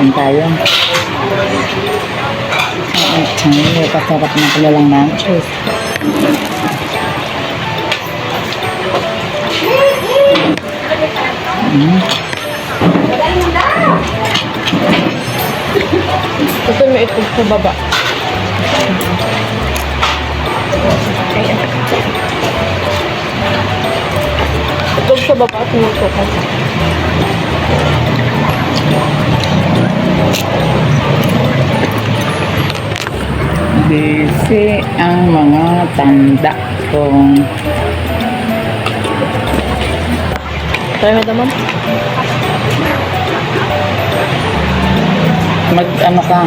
Kain tayo. Ay, kasarap na pala lang nachos. Ito may itlog sa baba. Itlog sa baba at sinusukan. Busy ang mga tanda kong Try mo naman. ano ka.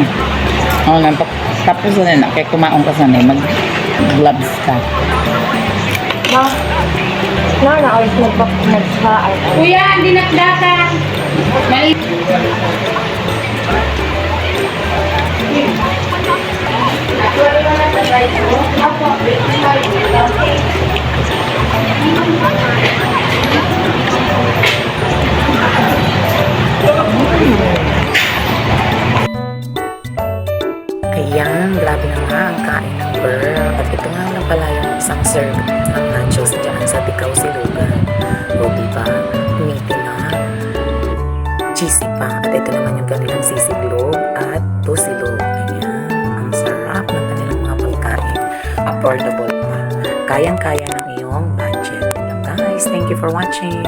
Tapos na kaya kumaon ka sana mag gloves ka. Naalis magpapagsaay. Kuya, hindi nakdakan. Mali. Ayan, grabe na nga ang kain ng girl. At ito nga lang pala yung isang serve ng nachos dyan sa Tikaw Silugan. O diba, meaty na, cheesy pa. At ito naman yung kanilang sisiglog at tusilog. Ayan, ang sarap ng kanilang mga pagkain. Affordable pa. Kayang-kaya ng iyong budget. Yun lang guys, thank you for watching.